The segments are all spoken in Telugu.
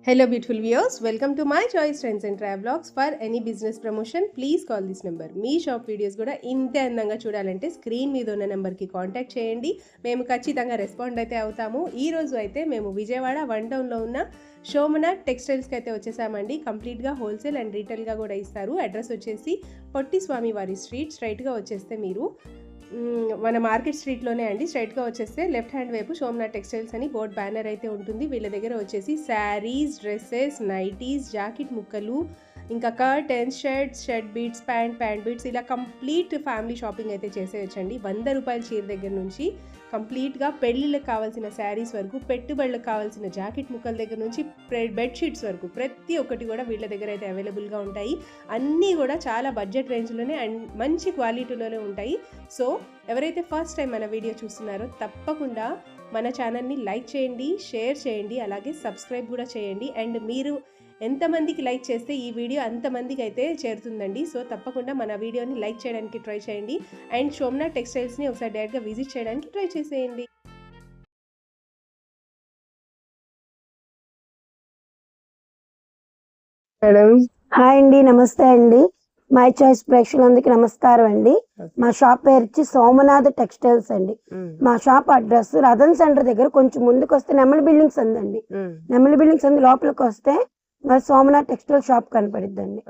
Hello beautiful viewers, welcome to my choice trends and travelogs. For any business promotion, please call this number. Me shop videos కూడా ఇంతే అందంగా చూడాలంటే స్క్రీన్ మీద ఉన్న నెంబర్కి కాంటాక్ట్ చేయండి. మేము ఖచ్చితంగా రెస్పాండ్ అయితే అవుతాము. ఈ రోజు అయితే మేము విజయవాడ 1 టౌన్లో ఉన్న శోమన టెక్స్టైల్స్కి అయితే వచ్చేసామండి. కంప్లీట్గా హోల్సేల్ అండ్ రీటైల్గా కూడా ఇస్తారు. అడ్రస్ వచ్చేసి పొట్టి స్వామి వారి స్ట్రీట్. స్ట్రైట్గా వచ్చేస్తే మీరు మన మార్కెట్ స్ట్రీట్లోనే అండి. స్ట్రైట్గా వచ్చేస్తే లెఫ్ట్ హ్యాండ్ వైపు సోమనాథ్ టెక్స్టైల్స్ అని బోర్డ్ బ్యానర్ అయితే ఉంటుంది. వీళ్ళ దగ్గర వచ్చేసి శారీస్, డ్రెస్సెస్, నైటీస్, జాకెట్ ముక్కలు, ఇంకా curtains, shirt bits, pant bits, ఇలా కంప్లీట్ ఫ్యామిలీ షాపింగ్ అయితే చేసేయచ్చండి. 100 రూపాయల చీర దగ్గర నుంచి కంప్లీట్గా పెళ్ళిళ్ళకి కావాల్సిన శారీస్ వరకు, పెట్టుబడులకు కావాల్సిన జాకెట్ ముక్కల దగ్గర నుంచి బెడ్షీట్స్ వరకు ప్రతి ఒక్కటి కూడా వీళ్ళ దగ్గర అయితే అవైలబుల్గా ఉంటాయి. అన్నీ కూడా చాలా బడ్జెట్ రేంజ్లోనే అండ్ మంచి క్వాలిటీలోనే ఉంటాయి. సో ఎవరైతే ఫస్ట్ టైం మన వీడియో చూస్తున్నారో తప్పకుండా మన ఛానల్ని లైక్ చేయండి, షేర్ చేయండి, అలాగే సబ్స్క్రైబ్ కూడా చేయండి. అండ్ మీరు ఎంతమందికి లైక్ చేస్తే ఈ వీడియో అంతమందికి అయితే చేరుతుందండి. సో తప్పకుండా మన వీడియోని లైక్ చేయడానికి ట్రై చేయండి. అండ్ శోమనాథ్ టెక్స్టైల్స్ని ఒకసారి డైరెక్ట్గా విజిట్ చేయడానికి ట్రై చేసేయండి. మేడం హాయ్ అండి, నమస్తే అండి. మై చాయిస్ ప్రేక్షకులందరికీ నమస్కారం అండి. మా షాప్ పేరు వచ్చి సోమనాథ్ టెక్స్టైల్స్ అండి. మా షాప్ అడ్రస్ రతన్ సెంటర్ దగ్గర కొంచెం ముందుకు వస్తే నెమలి బిల్డింగ్స్ ఉందండి. నెమలి బిల్డింగ్స్ అంది లోపలికి వస్తే మరి సోమనాథ్ టెక్స్టైల్ షాప్ కనపడిద్దండి.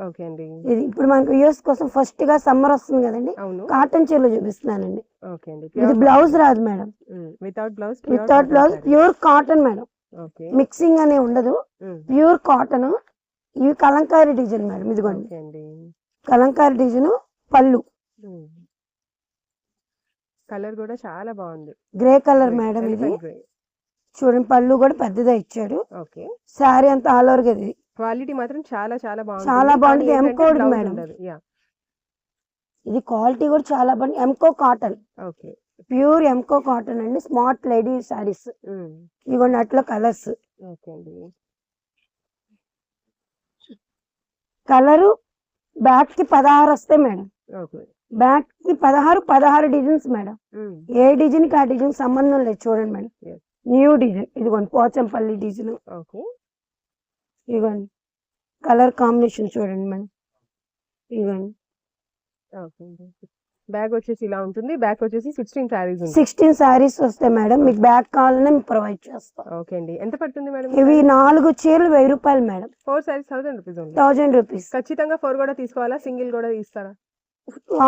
ఇది ఇప్పుడు మనకు వ్యూస్ కోసం ఫస్ట్ గా సమ్మర్ వస్తుంది కదండి, కాటన్ చీరలు చూపిస్తున్నానండి. ఇది బ్లౌజ్ రాదు madam, without blouse pure cotton madam. Mixing అనే ఉండదు, ప్యూర్ కాటన్. ఇవి కలంకారీ డిజైన్ మేడం. ఇదిగోండి కలంకారీ డిజైన్. పళ్ళు కలర్ కూడా చాలా బాగుంది, గ్రే కలర్ మేడం. ఇది చూడండి, పళ్ళు కూడా పెద్దదే ఇచ్చాడు. శారీ అంతా ఆల్ ఓవర్ గా ఇది క్వాలిటీ మాత్రం చాలా చాలా బాగుంది, చాలా బాగుంది. ఎంకోడ్ మేడం, ఇది క్వాలిటీ కూడా చాలా బాగుంది. ఎంకో కాటన్, ప్యూర్ ఎంకో కాటన్ అండి. స్మార్ట్ లేడీ శారీస్ ఇవన్నీ అట్లా కలర్స్. కలరు బ్యాక్ కి 16 వస్తాయి మేడం. బ్యాక్ కి 16 డిజైన్స్ మేడం. ఏ డిజైన్ కి ఆ డిజైన్ సంబంధం లేదు. చూడండి మేడం, న్యూ డిజైన్. ఇదిగోండి పోచంపల్లి డిజైన్. ఇదిగోండి కలర్ కాంబినేషన్ చూడండి మేడం. ఇదిగోండి బ్యాగ్ వచ్చేసి ఇలా ఉంటుంది. బ్యాగ్ వచ్చేసి 16 సారీస్ వస్తాయి మేడం. మీకు బ్యాగ్ కావాలన్నా మేము ప్రొవైడ్ చేస్తాం. ఓకే అండి. ఎంత పడుతుంది మేడం? ఇవి 4 చీరలు 1000 రూపాయలు మేడం. 4 సారీస్ 1000 రూపీస్. 1000 రూపీస్. ఖచ్చితంగా 4 కూడా తీసుకోవాలా? సింగిల్ కూడా ఇస్తారా?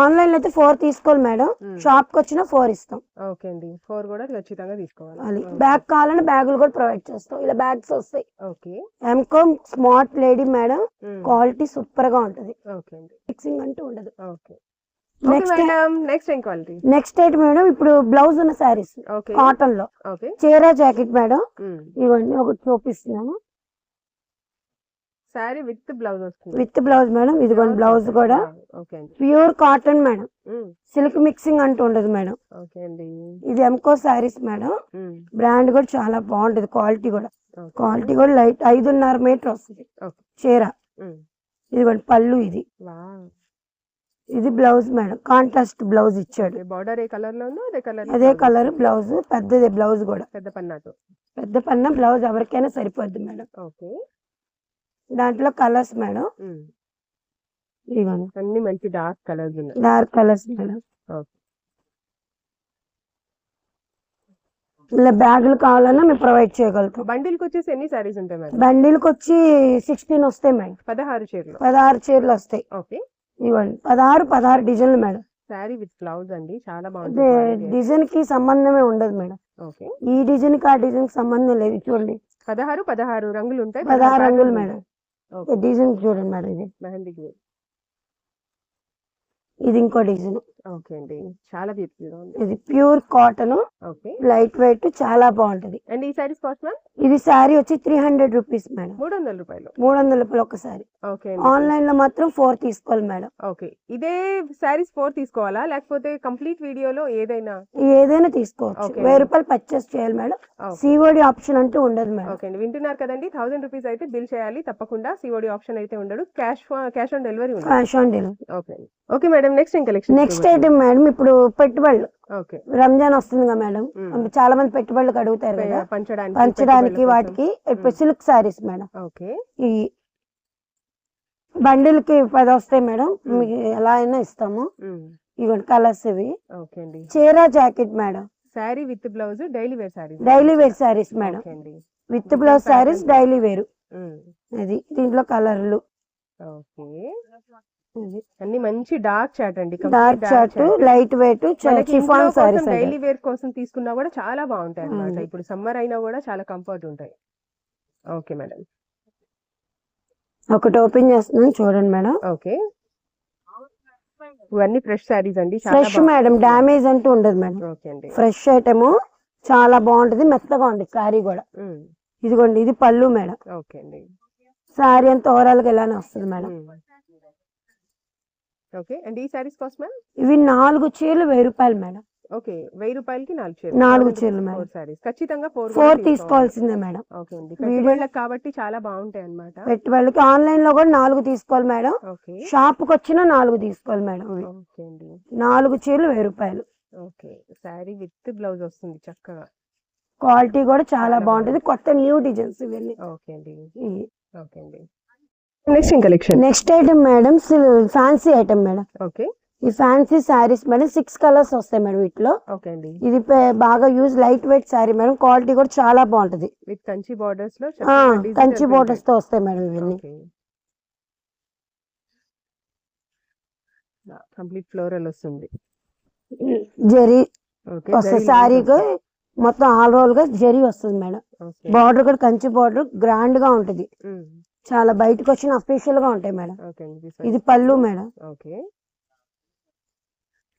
ఆన్లైన్ అయితే 4 తీసుకోవాలి మేడం. షాప్ కి వచ్చినా 4 ఇస్తాం. ఓకే అండి, 4 కూడా ఖచ్చితంగా తీసుకోవాలి. బ్యాగ్ కావాలంటే బ్యాగులు కూడా ప్రొవైడ్ చేస్తాం. ఇలా బ్యాగ్స్ వస్తాయి. ఓకే. ఎంకో smart lady madam, quality super గా ఉంటది. ఓకే అండి, ఫిక్సింగ్ అంటూ ఉండదు. ఓకే. నెక్స్ట్ ఐటమ్ మేడం, ఇప్పుడు బ్లౌజ్ ఉన్న సారీస్ కాటన్ లో. చీర జాకెట్ మేడం. ఇవన్నీ ఒకటి చూపిస్తున్నాను. సారీ విత్ బ్లౌజ్ వస్తుంది. With blouse madam. ఇదిగోండి బ్లౌజ్ కూడా pure cotton madam. Silk mixing అంటూ ఉండదు మేడం. ఇది ఎంకో సారీస్ మేడం. బ్రాండ్ కూడా చాలా బాగుంటది. క్వాలిటీ కూడా లైట్ 5.5 మీటర్ వస్తుంది చీర. ఇదిగోండి పళ్ళు. ఇది బ్లౌజ్ మేడం. కాంట్రాస్ట్ బ్లౌజ్ ఇచ్చాడు. బార్డర్ ఏ కలర్ లో ఉందో అదే కలర్ బ్లౌజ్. పెద్దదే బ్లౌజ్ కూడా, పెద్ద పన్న బ్లౌజ్ ఎవరికైనా సరిపోద్ది మేడం. దాంట్లో కలర్స్ మేడం. అన్ని మంచి డార్క్ కలర్స్ మేడం. ఇలా బ్యాగులు కావాలన్నా మేము ప్రొవైడ్ చేయగలుగుతాం. బండిల్ కి వచ్చేసి ఎన్ని సారీస్ ఉంటాయి మేడం? బండిల్ కి వచ్చి 16 వస్తాయి మేడం. 16 చీరలు వస్తాయి. ఇవ్వండి 16 డిజైన్లు మేడం. సారీ విత్ బ్లౌజ్ అండి, చాలా బాగుంది. డిజైన్ కి సంబంధమే ఉండదు మేడం. ఈ డిజైన్ కి ఆ డిజైన్ కి సంబంధం లేదు. చూడండి 16 రంగులు ఉంటాయి. 16 రంగులు మేడం. డిజైన్ చూడండి మేడం. ఇది మెహందీ. ఇది ఇంకో డిజైన్. ఓకే అండి, చాలా బ్యూటిఫుల్ గా ఉంది. ఇది ప్యూర్ కాటన్, లైట్ వెయిట్, చాలా బాగుంటది. అండ్ ఈ సారీస్ కాస్ట్ మ్యామ్? ఇది సారీ వచ్చి 300 రూపీస్ మేడం. 300 రూపాయలు. 300 రూపాయలు ఒక సారీ. ఆన్లైన్ లో మాత్రం 4 తీసుకోవాలి మేడం. ఓకే. ఇదే సారీస్ 4 తీసుకోవాలా లేకపోతే కంప్లీట్ వీడియోలో ఏదైనా తీసుకోవచ్చు. 1000 రూపాయలు పర్చేస్ చేయాలి మేడం. సిఓడి ఆప్షన్ అంటూ ఉండదు మేడం. ఓకే అండి, వింటున్నారు కదండి. 1000 రూపీస్ అయితే బిల్ చేయాలి తప్పకుండా. సిఓడి ఆప్షన్ అయితే ఉండదు. Cash on delivery. Cash on delivery. Okay madam, next next item madam ఇప్పుడు పెట్టుబడులు ఓకే. రంజాన్ వస్తుందిగా మేడం, చాలా మంది పెట్టుబడులకు అడుగుతారు కదా, పంచడానికి వాటికి ఇప్పుడు సిల్క్ సారీస్ మేడం. ఓకే. ఈ బండిల్ కి 10 వస్తాయి మేడం, మీకు ఎలా అయినా ఇస్తాము. ఇవ్వండి కలర్స్ ఇవి. ఓకే అండి. చీర jacket madam, sari with blouse, daily wear saris. Daily wear saris madam, with blouse saris daily wear. అది దీంట్లో కలర్లు. ఓకే. అన్ని మంచి డార్క్ చాట్ అండి, డార్క్ చాట్, light weight chiffon saris. Daily wear కోసం తీసుకున్నా కూడా చాలా బాగుంటాయి అన్నమాట. ఇప్పుడు సమ్మర్ అయినా కూడా చాలా కంఫర్ట్ ఉంటాయి. Okay madam. ఒకటి ఓపెన్ చేస్తున్నాను చూడండి మేడం. ఓకే. ఇవన్నీ ఫ్రెష్ సారీస్ అండి, ఫ్రెష్ మేడం, డ్యామేజ్ అంటూ ఉండదు మేడం. ఓకే అండి. ఫ్రెష్ ఐటమ్, చాలా బాగుంటది, మెత్తగా ఉంటుంది సారీ కూడా. ఇదిగోండి ఇది పళ్ళు మేడం. ఓకే అండి. సారీ అంతా ఓవరాల్ గా ఇలానే వస్తుంది మేడం. ఓకే. అండ్ ఈ సారీస్ కాస్ట్ మ్యామ్? ఇవి 4 చీరలు 1000 రూపాయలు మేడం. ఓకే, 1000 రూపాయలకి 4 చీరలు మేడం. 4 సారీస్ ఖచ్చితంగా 4 తీసుకోవాల్సిందే మేడం. ఓకే అండి. పెట్టుబడులకు కాబట్టి చాలా బాగుంటాయి అన్నమాట. పెట్టుబడులకి ఆన్లైన్ లో కూడా 4 తీసుకోవాలి మేడం. ఓకే. షాప్ కి వచ్చినా 4 తీసుకోవాలి మేడం. ఓకే అండి. 4 చీరలు 1000 రూపాయలు. ఓకే. సారీ విత్ బ్లౌజ్ వస్తుంది చక్కగా. క్వాలిటీ కూడా చాలా బాగుంటది, కొత్త న్యూ డిజైన్స్ ఇవన్నీ. ఓకే అండి. ఓకే అండి. Next collection, next item madam fancy item madam. Okay. ఈ ఫ్యాన్సీ సారీస్ మేడం 6 కలర్స్ వస్తాయి మేడం వీటిలో. ఓకే అండి. ఇది బాగా use light weight sorry madam, quality కూడా చాలా బాగుంటది. విత్ కంచి బోర్డర్స్ లో, కంచి బోర్డర్స్ తో వస్తాయి మేడం ఇవన్నీ. కంప్లీట్ ఫ్లోరల్ వస్తుంది, జరీ వస్తుంది సారీకి మొత్తం ఆల్ రోల్ గా జరీ వస్తుంది మేడం. బార్డర్ కూడా కంచి బార్డర్ గ్రాండ్ గా ఉంటది, చాలా బయటకు వచ్చిన అఫీషియల్ గా ఉంటాయి మేడం. ఇది పళ్ళు మేడం. ఓకే.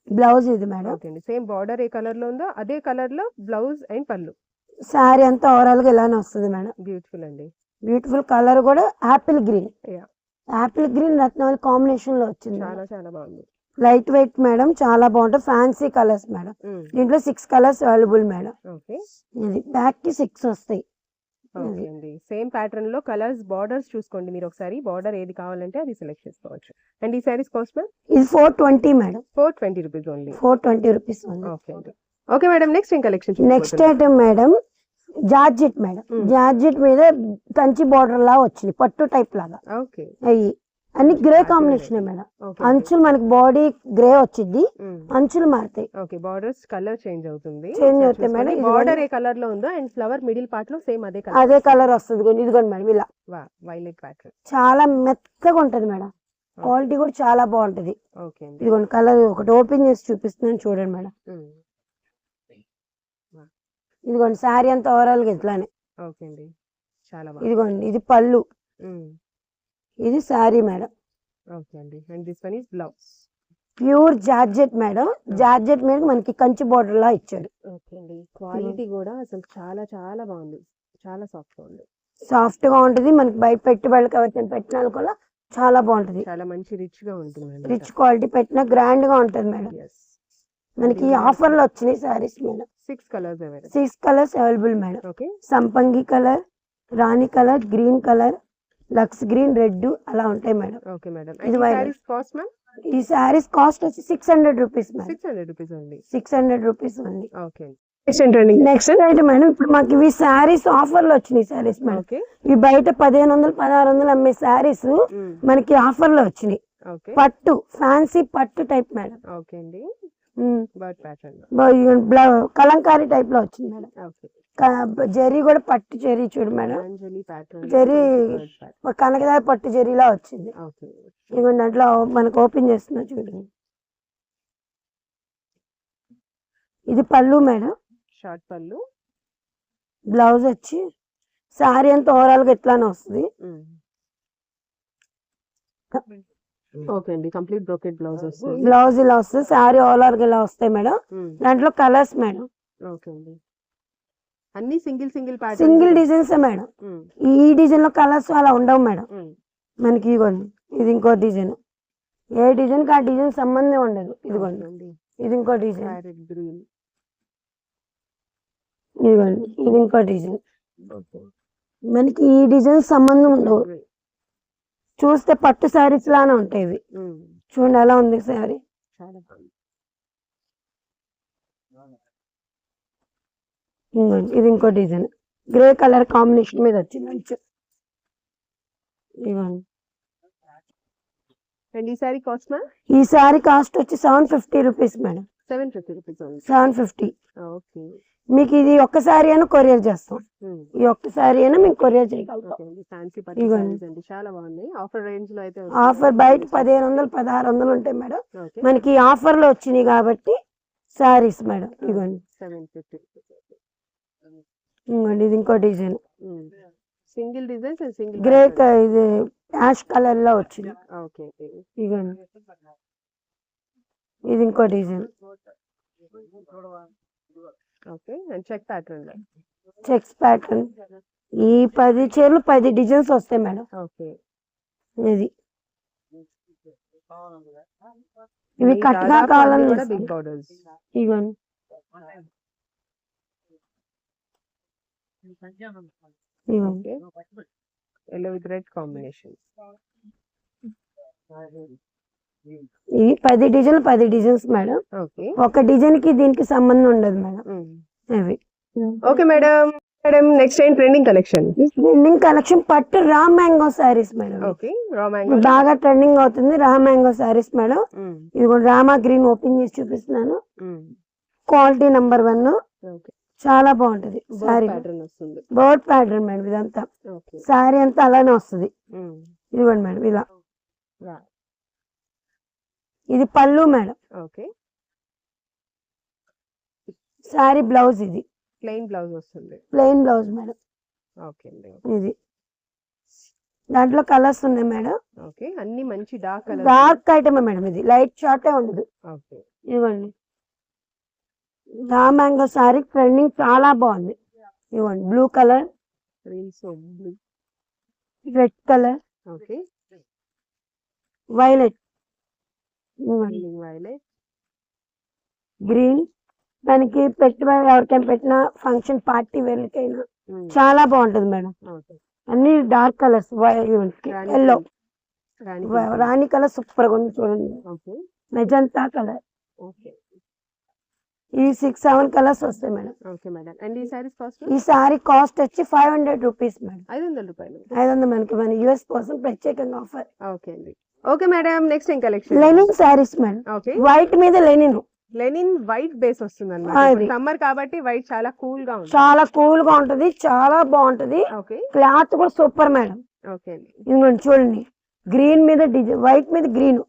బ్లౌజ్ ఇది మేడం. ఓకే అండి. సేమ్ బార్డర్ ఏ కలర్ లో ఉందో అదే కలర్ లో బ్లౌజ్ అండ్ పళ్ళు. సారీ అంతా ఓవరాల్ గా ఇలానే వస్తుంది మేడం. బ్యూటిఫుల్ అండి. బ్యూటిఫుల్ కలర్ కూడా apple green. Apple green Ratnavali combination లో వచ్చింది, చాలా చాలా బాగుంది. లైట్ వెయిట్ మేడం, చాలా బాగుంటుంది. ఫ్యాన్సీ కలర్స్ మేడం, దీంట్లో 6 కలర్స్ అవైలబుల్ మేడం. ఓకే. ఇది బ్యాక్ కి 6 వస్తాయి. ఓకే అండి. సేమ్ ప్యాటర్న్ లో కలర్స్, బార్డర్స్ చూసుకోండి మీరు ఒకసారి, బార్డర్ ఏది కావాలంటే అది సెలెక్ట్ చేసుకోవచ్చు. అండ్ ఈ సారీస్ కాస్ట్ మ్యామ్? ఇది 420 madam. 420 rupees only. 420 rupees only. Okay అండి. Okay madam, next collection. Next item madam georgette madam. Georgette మీద కంచి బార్డర్ లా వచ్చింది, పట్టు టైప్ లాగా. ఓకే. అయ్యి అన్ని గ్రే కాంబినేషన్ మేడం. అంచులు మనకి బాడీ గ్రే వచ్చింది, అంచులు మారుతాయి. ఓకే. బార్డర్స్ కలర్ చేంజ్ అవుతుంది, చేంజ్ అవుతాయి మేడం. బార్డర్ ఏ కలర్ లో ఉందో అండ్ ఫ్లవర్ మిడిల్ పార్ట్ లో సేమ్ అదే కలర్ వస్తుంది. ఇదిగోండి మేడం ఇలా వైలెట్ ప్యాటర్న్, చాలా మెత్తగా ఉంటది మేడం, క్వాలిటీ కూడా చాలా బాగుంటది. ఓకే అండి. ఇదిగోండి కలర్ ఒకటి ఓపెన్ చేసి చూపిస్తున్నాను చూడండి మేడం. ఇదిగోండి శారీ అంతా ఓవరాల్ గా ఇట్లానే. ఓకే అండి. చాలా బాగుంది. ఇదిగోండి ఇది పళ్ళు, ఇది శారీ మేడం. ఓకే అండి. And this one is blouse. Pure georgette madam, georgette మీద మనకి కంచి బార్డర్ లా ఇచ్చాడు. ఓకే అండి. క్వాలిటీ కూడా అసలు చాలా చాలా బాగుంది, చాలా సాఫ్ట్ గా ఉంది, సాఫ్ట్ గా ఉంటది. మనకి బయట పెట్టుబడులకు ఎవరికైనా పెట్టినా కూడా చాలా బాగుంటది, చాలా మంచి రిచ్ గా ఉంటుంది. రిచ్ క్వాలిటీ పెట్టినా గ్రాండ్ గా ఉంటది మేడం. మనకి ఆఫర్ లో వచ్చినాయి sarees madam. 6 colours available madam. Okay. సంపంగి కలర్, రాణి కలర్, గ్రీన్ కలర్, లక్స్ గ్రీన్, రెడ్ అలా ఉంటాయి మేడం. Okay madam. ఇది కాస్ట్ మ్యామ్? ఈ సారీస్ కాస్ట్ వచ్చి 600 rupees madam. 600 rupees only. 600 rupees only. Okay. Next item madam, ఇప్పుడు మాకు ఇవి సారీస్ ఆఫర్ లో వచ్చినాయి సారీస్ మేడం. ఇవి బయట 1500 1600 అమ్మే సారీస్ మనకి ఆఫర్ లో వచ్చినాయి. పట్టు, ఫ్యాన్సీ పట్టు టైప్ మేడం. ఓకే అండి. కలంకారీ టైప్ లో వచ్చింది మేడం. జరీ కూడా పట్టు జరీ చూడు మేడం, జరీ కనకదార పట్టు జరీలా వచ్చింది. ఇవన్నీ దాంట్లో మనకు ఓపెన్ చేస్తున్నా చూడండి. ఇది పళ్ళు మేడం, షార్ట్ పళ్ళు. బ్లౌజ్ వచ్చి సారీ అంతా ఓవరాల్ గా ఇట్లానే వస్తుంది. ఓకే అండి. కంప్లీట్ బ్రోకెట్ బ్లౌజ్ వస్తుంది. బ్లౌజ్ ఇలా వస్తుంది, సారీ ఓవరాల్ గా ఇలా వస్తాయి మేడం. దాంట్లో కలర్స్ మేడం. ఓకే అండి. అన్ని సింగిల్ డిజైన్స్ మేడం. ఈ డిజైన్ లో కలర్స్ అలా ఉండవు మేడం. మనకి ఇదిగోండి ఇది ఇంకో డిజైన్, ఏ డిజైన్ కి ఆ డిజైన్ సంబంధం ఉండదు. ఇదిగోండి ఇది ఇంకో డిజైన్, ఇదిగోండి ఇది ఇంకో డిజైన్. మనకి ఈ డిజైన్ సంబంధం ఉండవు, చూస్తే పట్టు శారీస్ లానే ఉంటాయి. చూడండి ఎలా ఉంది శారీ, ఇదిగోండి, ఇది ఇంకో డిజైన్ గ్రే కలర్ కాంబినేషన్ మీద వచ్చింది మంచి. ఇదిగోండి, అండ్ ఈ సారీ కాస్ట్ మ్యామ్ ఈ సారీ కాస్ట్ వచ్చి 750 rupees madam. 750 rupees only. 750. Okay. మీకు ఇది ఒక్కసారి అయినా కొరియర్ చేస్తాం. ఈ ఒక్కసారి అయినా మేము కొరియర్ చేయగలుగుతాం. ఫ్యాన్సీ పట్టు సారీస్ అండి, చాలా బాగున్నాయి. ఆఫర్ రేంజ్ లో అయితే ఆఫర్ బయట 1500 1600 ఉంటాయి మేడం. ఓకే. మనకి ఆఫర్ లో వచ్చినాయి కాబట్టి సారీస్ మేడం. ఇదిగోండి, 750. ఇదిగోండి, ఇది ఇంకో design single designs and single grey ఇది యాష్ కలర్ లో వచ్చింది. ఓకే. ఇదిగోండి, ఇది ఇంకో design okay. And check pattern లో. Checks pattern. ఈ 10 చీరలు 10 డిజైన్స్ వస్తాయి మేడం. ఓకే. ఇది ఇవి కట్నా కావాలని కూడా బిగ్ బోర్డర్స్. ఇవ్వండి, ఇవ్వండి. Okay. Yellow with red combination. ఇవి 10 డిజైన్లు 10 డిజైన్స్ మేడం. ఓకే. ఒక డిజైన్ కి దీనికి సంబంధం ఉండదు మేడం. అవి okay madam. Madam next time trending collection. Trending collection పట్టు raw mango sarees madam. Okay. Raw mango బాగా ట్రెండింగ్ అవుతుంది రా మ్యాంగో సారీస్ మేడం. ఇది కూడా రామా గ్రీన్ ఓపెన్ చేసి చూపిస్తున్నాను. Quality number 1. ఓకే. చాలా బాగుంటది సారీ. ప్యాటర్న్ వస్తుంది. బర్డ్ ప్యాటర్న్ మేడం ఇదంతా. ఓకే. సారీ అంతా అలానే వస్తుంది. ఇదిగోండి మేడం ఇలా. ఇది పళ్ళు మేడం. ఓకే. సారీ బ్లౌజ్ ఇది ప్లెయిన్ బ్లౌజ్ వస్తుంది. Plain blouse madam. ఓకే అండి. ఇది దాంట్లో కలర్స్ ఉన్నాయి మేడం. ఓకే. అన్ని మంచి dark colour. Dark item madam, ఇది లైట్ షార్టే ఉండదు. ఓకే. ఇవ్వండి, రా మ్యాంగో సారీ ట్రెండింగ్ చాలా బాగుంది. ఇవ్వండి, blue colour, blue, red colour, okay, violet, violet, green. దానికి ఎవరికైనా పెట్టిన ఫంక్షన్ పార్టీ వేర్లకైనా చాలా బాగుంటది మేడం. అన్ని డార్క్ కలర్స్. ఎల్లో, రాణి కలర్ సూపర్ గా ఉంది చూడండి. Magenta colour. ఈ 6-7 కలర్స్ వస్తాయి మేడం. Okay madam. అండ్ ఈ సారీస్ కాస్ట్? ఈ సారీ కాస్ట్ వచ్చి 500 రూపీస్ మేడం. 500 రూపాయలు. 500 మనకి మన యూఎస్ కోసం ప్రత్యేకంగా ఆఫర్. ఓకే అండి. Okay madam. నెక్స్ట్ ఏం collection? Linen saris madam. Okay. White మీద లెనిన్ వైట్ బేస్ వస్తుంది అన్నమాట. సమ్మర్ కాబట్టి వైట్ చాలా కూల్ గా ఉంటుంది. చాలా కూల్ గా ఉంటది, చాలా బాగుంటది. ఓకే. క్లాత్ కూడా సూపర్ మేడం. ఓకే అండి. ఇదిగోండి చూడండి, గ్రీన్ మీద డిజైన్, వైట్ మీద గ్రీన్,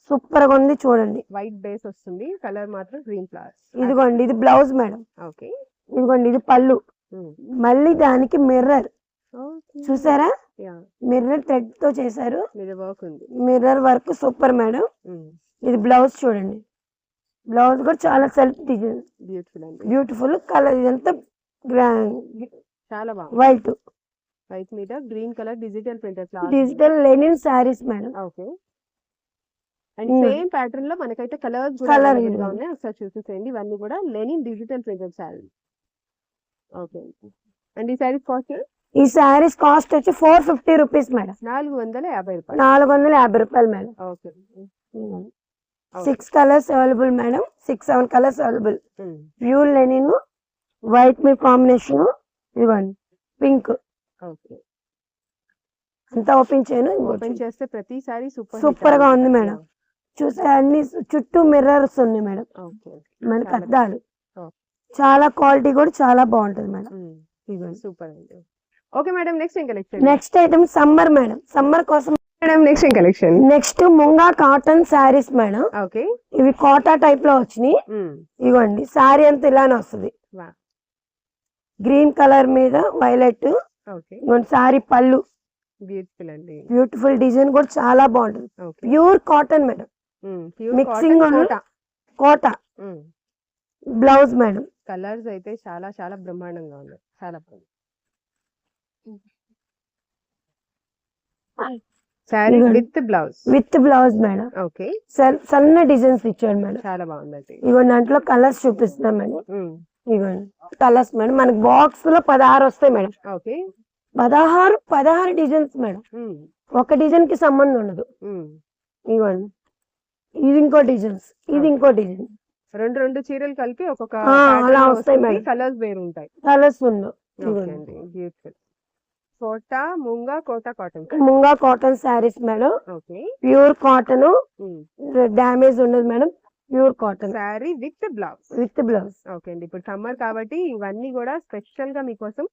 సూపర్ గా ఉంది చూడండి. వైట్ బేస్ వస్తుంది, కలర్ మాత్రం గ్రీన్ ఫ్లవర్స్. ఇదిగోండి, ఇది బ్లౌజ్ మేడం. ఓకే. ఇదిగోండి, ఇది పళ్ళు. మళ్ళీ దానికి మిర్రర్ చూసారా, మిర్రర్ థ్రెడ్ తో చేశారు. Mirror work super madam. ఇది బ్లౌజ్ చూడండి, బ్లౌజ్ కూడా చాలా సెల్ఫ్ డిజైన్, బ్యూటిఫుల్ కలర్. ఇదంతా చాలా బాగుంది. వైట్ మీద green colour digital printed digital Lenin saris madam. Okay. And same pattern లో మనకైతే కలర్స్ కూడా ఉన్నాయి, ఒకసారి చూసేసేయండి. ఇవన్నీ కూడా Lenin digital printed saris. Okay. And ఈ సారీస్ కాస్ట్? ఈ సారీస్ కాస్ట్ వచ్చి 450 రూపీస్ మేడం. 450 రూపాయలు. 450 రూపాయలు madam. Okay. 6 colours available madam. 6-7 colours available. Pure linen, white మీద కాంబినేషన్, ఇవ్వండి పింక్. ఓకే. అంతా ఓపెన్ చేయను. ఓపెన్ చేస్తే ప్రతిసారి సూపర్ గా ఉంది మేడం. చూసే అన్ని చుట్టూ మిర్రర్స్ ఉన్నాయి మేడం. మనకి అద్దాలు. చాలా క్వాలిటీ కూడా చాలా బాగుంటది మేడం. సూపర్ అండి. Okay madam. నెక్స్ట్ ఏం collection? Next item summer madam. Summer కోసం మేడం నెక్స్ట్ ఏం కలెక్షన్? నెక్స్ట్ ముంగా కాటన్ శారీస్ మేడం. ఓకే. ఇవి కోటా టైప్ లో వచ్చినాయి. ఇవ్వండి, శారీ అంతా ఇలానే వస్తుంది. గ్రీన్ కలర్ మీద వైలెట్. శారీ పళ్ళు బ్యూటిఫుల్ అండి. బ్యూటిఫుల్ డిజైన్ కూడా చాలా బాగుంటుంది. Pure cotton madam. Mixing Kota. Blouse madam. Colours అయితే చాలా చాలా బ్రహ్మాండంగా ఉన్నాయి. చాలా బాగుంది. Sari with blouse madam. Okay. సన్న డిజైన్స్ ఇచ్చాడు మేడం. చాలా బాగుంది. ఇవ్వండి, దాంట్లో కలర్స్ చూపిస్తున్నాం మేడం. ఇవ్వండి కలర్స్ మేడం. మనకి బాక్స్ లో 16 వస్తాయి మేడం. ఓకే. 16 designs madam. ఒక డిజైన్ కి సంబంధం ఉండదు. ఇవ్వండి, ఇది ఇంకో డిజైన్స్, ఇది ఇంకో డిజైన్. రెండు చీరలు కలిపి ఒక్కొక్క అలా వస్తాయి మేడం. కలర్స్ వేరు ఉంటాయి. కలర్స్ ఉంది. ఓకే అండి, beautiful. Munga Kota cotton. Munga cotton saris madam, okay. Pure cotton, damage ఉండదు madam, pure cotton saree with blouse. Okay అండి, ఇప్పుడు సమ్మర్ కాబట్టి ఇవన్నీ కూడా స్పెషల్ గా మీకోసం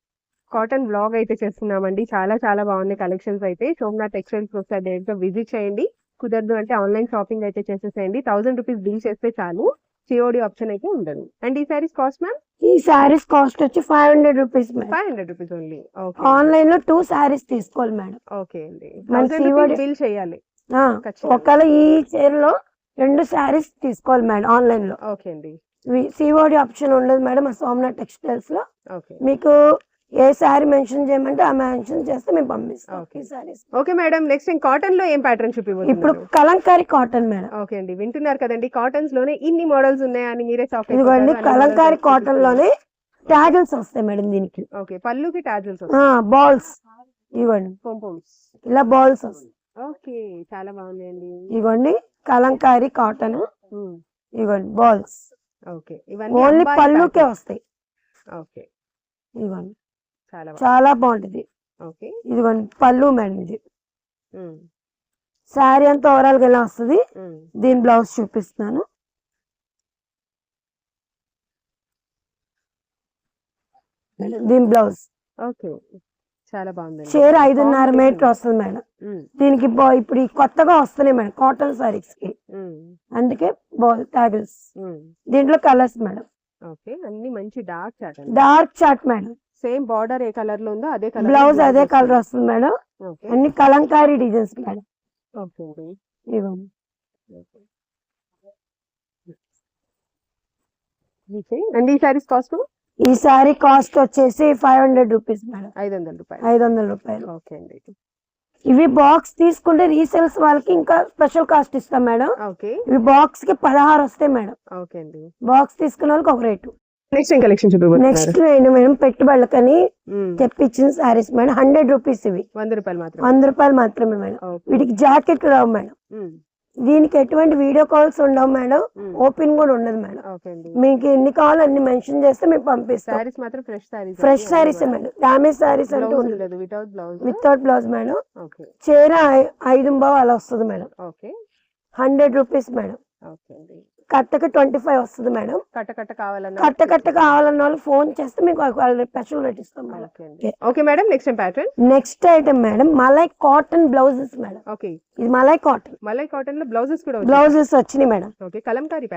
కాటన్ బ్లాగ్ అయితే చేస్తున్నామండి. చాలా చాలా బాగున్నాయి కలెక్షన్స్ అయితే. సోమనాథ్ టెక్స్టైల్స్ ఒకసారి డైరెక్ట్ గా విజిట్ చేయండి. కుదరదు అంటే ఆన్లైన్ షాపింగ్ అయితే చేసేసేయండి. 1000 రూపీస్ బిల్ చేస్తే చాలు, సిఓడి ఆప్షన్ అయితే ఉండదు. అండ్ ఈ సారీస్ కాస్ట్ మ్యామ్? ఈ సారీస్ కాస్ట్ వచ్చి 500 rupees madam. 500 rupees only. Online లో 2 సారీస్ తీసుకోవాలి మేడం. ఓకే అండి, మన 1000 రూపీస్ బిల్ చేయాలి. ఒకవేళ ఈ చీరలో 2 సారీస్ తీసుకోవాలి మేడం ఆన్లైన్ లో. ఓకే అండి, సిఓడి ఆప్షన్ ఉండదు మేడం మా సోమనాథ్ టెక్స్టైల్స్ లో. ఓకే. మీకు ఏ సారీ మెన్షన్ చేయమంటే ఆ మెన్షన్ చేస్తే మేము పంపిస్తాం. ఈ saris. Okay madam, next cotton లో ఏం ప్యాటర్న్ చూపివ్వండి? ఇప్పుడు కలంకారీ కాటన్ మేడం. ఓకే అండి, వింటున్నారు కదండి, కాటన్స్ లోనే ఇన్ని మోడల్స్ ఉన్నాయని మీరే షాక్. ఇదిగోండి కలంకారీ కాటన్ లోనే ట్యాగిల్స్ వస్తాయి మేడం దీనికి. ఓకే, పళ్ళుకి ట్యాజిల్స్, బాల్స్ ఇవ్వండి, ఇలా బాల్స్ వస్తాయి. ఓకే, చాలా బాగుందండి. ఇవ్వండి కలంకారీ కాటన్, ఇవ్వండి బాల్స్. ఓకే, ఇవన్నీ ఓన్లీ పళ్ళుకే వస్తాయి. ఓకే, ఇవ్వండి, చాలా బాగుంటది. ఓకే, ఇదిగోండి పళ్ళు మేడం. ఇది శారీ అంతా ఓవరాల్ గా ఎలా వస్తుంది. దీని బ్లౌజ్ చూపిస్తున్నాను. దీని బ్లౌజ్. ఓకే, చాలా బాగుంది. చీర 5.5 మీటర్ వస్తుంది మేడం. దీనికి ఇప్పుడు కొత్తగా వస్తున్నాయి మేడం కాటన్ సారీస్ కి, అందుకే బాల్ ట్యాగిల్స్. దీంట్లో కలర్స్ మేడం. ఓకే, అన్ని మంచి డార్క్ చాట్ మేడం. సేమ్ బార్డర్ ఏ కలర్ లో ఉందో అదే కలర్, బ్లౌజ్ అదే కలర్ వస్తుంది మేడం. అన్ని కలంకారీ డిజైన్స్ మేడం. ఓకే, ఇవ్వండి. అండ్ ఈ సారీస్ కాస్ట్? ఈ సారీ కాస్ట్ వచ్చేసి 500 రూపీస్ మేడం. 500 రూపాయలు. 500 రూపాయలు. ఓకే అండి. ఇవి బాక్స్ తీసుకుంటే రీసేల్స్ వాళ్ళకి ఇంకా స్పెషల్ కాస్ట్ ఇస్తాం మేడం. ఓకే, ఇవి బాక్స్ కి 16 వస్తాయి మేడం. ఓకే అండి. బాక్స్ తీసుకున్న వాళ్ళకి ఒక rate. Next collection next madam పెట్టుబడులకని తెప్పించిన సారీస్ మేడం. 100 రూపీస్ ఇవి. 100 రూపాయలు మాత్రమే. 100 రూపాయలు మాత్రమే మేడం. వీటికి జాకెట్ రావు మేడం. దీనికి ఎటువంటి వీడియో కాల్స్ ఉండవు మేడం, ఓపెన్ కూడా ఉండదు మేడం. మీకు ఎన్ని కావాలో అన్ని మెన్షన్ చేస్తే మేము పంపిస్తాం. Fresh saris madam, damage saris అంటే వితౌట్ బ్లౌజ్ మేడం. చీర 5 అలా వస్తుంది మేడం. 100 rupees madam. కట్టకి 25 వస్తుంది మేడం. కట్ట కావాలన్న వాళ్ళు ఫోన్ చేస్తే మీకు స్పెషల్ రేట్ ఇస్తాం madam. Okay madam, next item madam malai cotton blouses madam. Okay, ఇది మలై కాటన్ లో బ్లౌజెస్ కూడా వచ్చినాయి మేడం. ఓకే, కలంకారీ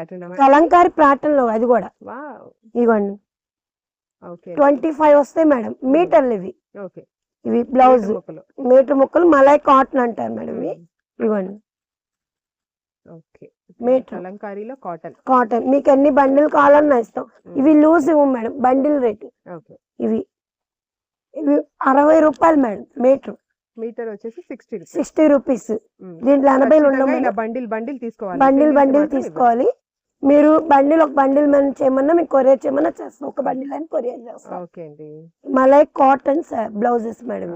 ప్యాటర్న్ లో అది కూడా. ఇవ్వండి. ఓకే, 25 వస్తాయి మేడం మీటర్లు ఇవి. ఓకే, ఇవి బ్లౌజ్ మీటర్ ముక్కలు మలై కాటన్ అంటారు మేడం. ఇవ్వండి. ఓకే, మీటర్ కలంకారీలో కాటన్ మీకు ఎన్ని బండిల్ కావాలన్నా ఇస్తాం. ఇవి లూజ్ ఇవ్వం మేడం, బండిల్ రేటు. ఇవి 60 రూపాయలు మేడం మీటర్ వచ్చేసి 60 రూపీస్. దీంట్లో 80 ఉండవు. బండిల్ తీసుకోవాలి. మీరు ఒక బండిల్ మనం చేయమన్నా మీకు కొరియర్ చేయమన్నా చేస్తాం. ఒక బండిల్ అని కొరియర్ చేస్తాం. ఓకే అండి. Malai cotton blouses madam.